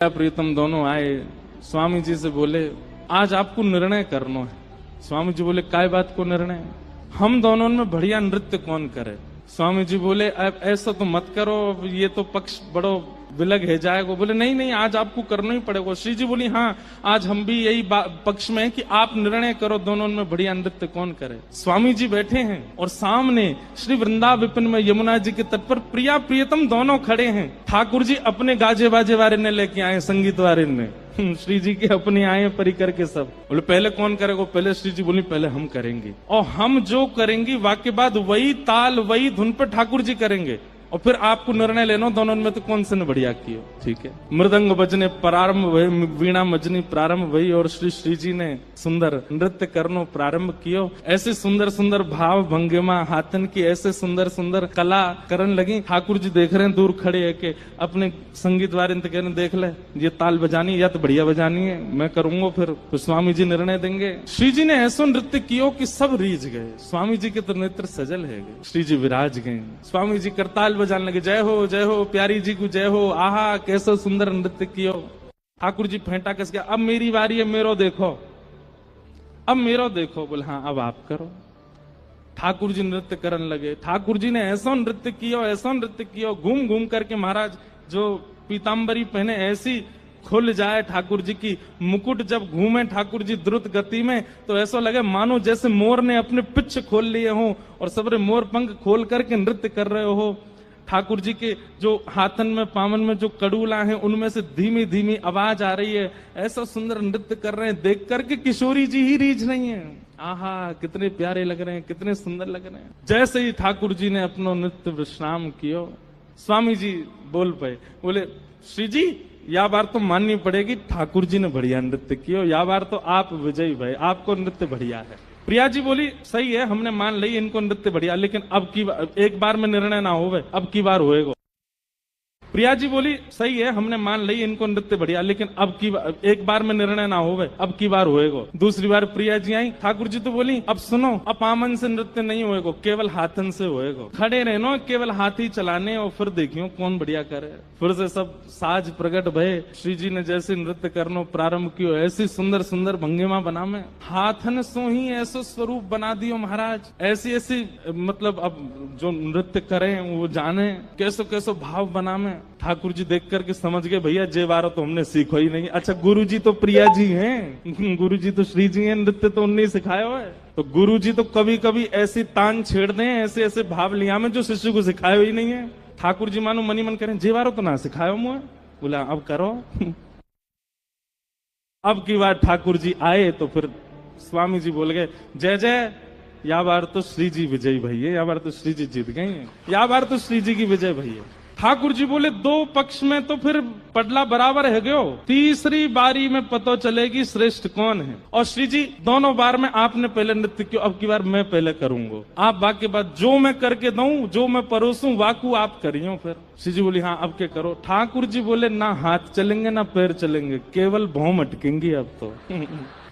प्रीतम दोनों आए, स्वामी जी से बोले आज आपको निर्णय करना है। स्वामी जी बोले काय बात को निर्णय? हम दोनों में बढ़िया नृत्य कौन करे? स्वामी जी बोले अब ऐसा तो मत करो, ये तो पक्ष बड़ो विलग है जाएगा। बोले नहीं नहीं, आज आपको करना ही पड़ेगा। श्री जी बोली हाँ, आज हम भी यही पक्ष में है कि आप निर्णय करो दोनों में बढ़िया नृत्य कौन करे। स्वामी जी बैठे हैं और सामने श्री वृंदावन विपिन में यमुना जी के तट पर प्रिया प्रियतम दोनों खड़े हैं। ठाकुर जी अपने गाजे बाजे वाले ने लेके आए, संगीत वाले ने, श्री जी के अपने आए परिकर के सब। बोले पहले कौन करेगा? पहले श्री जी बोली पहले हम करेंगे, और हम जो करेंगे वाक्य बाद वही ताल वही धुन पर ठाकुर जी करेंगे, और फिर आपको निर्णय लेना दोनों में तो कौन से ने बढ़िया कियो। ठीक है, मृदंग बजने प्रारंभ भई, वीणा मजनी प्रारंभ भई, और श्री जी ने सुंदर नृत्य करनो प्रारंभ कियो। ऐसे सुंदर सुंदर भाव भंगिमा हाथन की ऐसे सुंदर सुंदर कला करन लगी। ठाकुर जी देख रहे हैं दूर खड़े है के अपने संगीत वारिंद कह रहे देख ले ये ताल बजानी या तो बढ़िया बजानी है, मैं करूंगा फिर तो स्वामी जी निर्णय देंगे। श्री जी ने ऐसा नृत्य कियो कि सब रीझ गए। स्वामी जी के तो नेत्र सजल है गए, श्री जी विराज गए। स्वामी जी करताल बजाने लगे, जय हो प्यारी जी को जय हो, आहा कैसा सुंदर नृत्य कियो। ठाकुर जी फेंटा कस गया, अब मेरी बारी है, मेरो देखो, अब मेरो देखो। बोले हाँ अब आप करो। ठाकुर जी नृत्य करने लगे। ठाकुर जी ने ऐसा नृत्य किया, घूम घूम करके महाराज जो पीताम्बरी पहने ऐसी खुल जाए ठाकुर जी की, मुकुट जब घूमे ठाकुर जी द्रुत गति में तो ऐसा लगे मानो जैसे मोर ने अपने पिच्छ खोल लिए हो और सबरे मोर पंख खोल करके नृत्य कर रहे हो। ठाकुर जी के जो हाथन में पावन में जो कड़ूला हैं उनमें से धीमी धीमी आवाज आ रही है। ऐसा सुंदर नृत्य कर रहे हैं, देख करके किशोरी जी ही रीझ नहीं है। आहा कितने प्यारे लग रहे हैं, कितने सुंदर लग रहे हैं। जैसे ही ठाकुर जी ने अपना नृत्य विश्राम किया, स्वामी जी बोल पाए, बोले श्री जी या बार तो माननी पड़ेगी ठाकुर जी ने बढ़िया नृत्य किया, या बार तो आप विजयी भाई, आपको नृत्य बढ़िया है। प्रिया जी बोली सही है, हमने मान ली इनको नृत्य बढ़िया, लेकिन अब की एक बार में निर्णय ना होवे, अब की बार होएगा। प्रिया जी बोली सही है, हमने मान ली इनको नृत्य बढ़िया, लेकिन अब की एक बार में निर्णय ना होवे, अब की बार होएगा। दूसरी बार प्रिया जी आई, ठाकुर जी तो बोली अब सुनो, अब पामन से नृत्य नहीं होएगा, केवल हाथन से होएगा। खड़े रहनो, केवल हाथ ही चलाने, और फिर देखियो कौन बढ़िया करे। फिर से सब साज प्रकट भय। श्री जी ने जैसे नृत्य करनो प्रारंभ कियो, ऐसी सुंदर सुंदर भंगिमा बना में हाथन सो ही ऐसा स्वरूप बना दियो महाराज। ऐसी ऐसी मतलब अब जो नृत्य करें वो जाने कैसो कैसो भाव बना में। ठाकुर जी देख करके समझ गए भैया जे बार तो हमने सीखो ही नहीं। अच्छा गुरु जी तो प्रिया जी हैं, गुरु जी तो श्री जी हैं, नृत्य तो उन्हें सिखाया हुआ है। तो गुरु जी तो कभी कभी ऐसी तान छेड़ दें, ऐसे ऐसे भाव लिया में जो शिष्य को सिखाया ही नहीं है। ठाकुर जी मानो मनी मन करें जे बारो तो ना सिखायो मुझे। बोला अब करो। अब की बार ठाकुर जी आए तो फिर स्वामी जी बोल गए जय जय, या बार तो श्री जी विजयी भैया, या बार तो श्री जी जीत गए हैं, या बार तो श्री जी की विजय भैया। ठाकुर जी बोले दो पक्ष में तो फिर पडला बराबर है गयो, तीसरी बारी में पता चलेगी श्रेष्ठ कौन है। और श्री जी दोनों बार में आपने पहले नृत्य किया, अब की बार मैं पहले करूंगा। आप बाकी बात जो मैं करके दूं, जो मैं परोसूं वाकू आप करियो। फिर श्री जी बोली हाँ अब के करो। ठाकुर जी बोले ना हाथ चलेंगे ना पैर चलेंगे, केवल भौं अटकेंगी अब तो।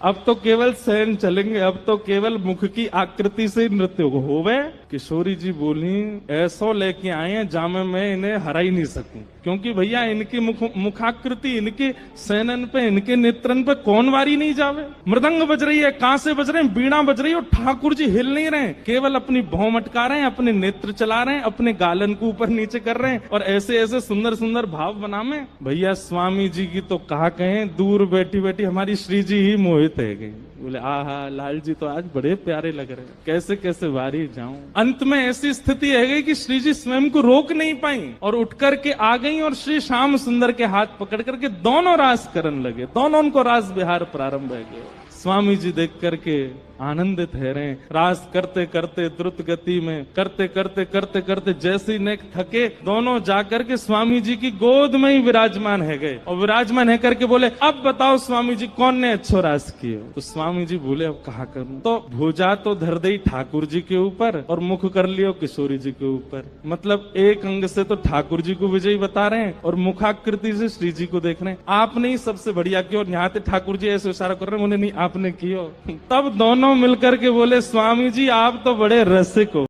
अब तो केवल सहन चलेंगे, अब तो केवल मुख की आकृति से नृत्य होवे। किशोरी जी बोली ऐसो लेके आए हैं जामे मैं इन्हें हरा ही नहीं सकूं, क्योंकि भैया इनकी मुखाकृति, इनके सैनन पे, इनके नेत्रन पे कौन वारी नहीं जावे। मृदंग बज रही है, कहां से बज रहे हैं, बीणा बज रही है, और ठाकुर जी हिल नहीं रहे, केवल अपनी भौं मटका रहे हैं, अपने नेत्र चला रहे हैं, अपने गालन को ऊपर नीचे कर रहे हैं, और ऐसे ऐसे सुंदर सुंदर भाव बना में। भैया स्वामी जी की तो कहा कहें, दूर बैठी बैठी हमारी श्री जी ही मोहित है गई। बोले आहा लाल जी तो आज बड़े प्यारे लग रहे हैं, कैसे कैसे वारी जाऊं। अंत में ऐसी स्थिति है गई कि श्री जी स्वयं को रोक नहीं पाई और उठ करके आ गई, और श्री श्याम सुंदर के हाथ पकड़ करके दोनों रास करने लगे। दोनों उनको रास विहार प्रारंभ है गया। स्वामी जी देख करके आनंदित है रहे, रास करते करते द्रुत गति में करते करते करते करते जैसे ही नेक थके, दोनों जाकर के स्वामी जी की गोद में ही विराजमान है गए। और विराजमान है करके बोले अब बताओ स्वामी जी कौन ने अच्छो रास किए? तो स्वामी जी बोले अब कहा करूं? तो भुजा तो धर दी ठाकुर जी के ऊपर और मुख कर लियो किशोरी जी के ऊपर। मतलब एक अंग से तो ठाकुर जी को विजयी बता रहे हैं और मुखाकृति से श्री जी को देख रहे हैं। आपने ही सबसे बढ़िया किया, और यहाँ पे ठाकुर जी ऐसे इशारा कर रहे हैं, नहीं आपने किया। तब दोनों मिलकर के बोले स्वामी जी आप तो बड़े रसिक हो।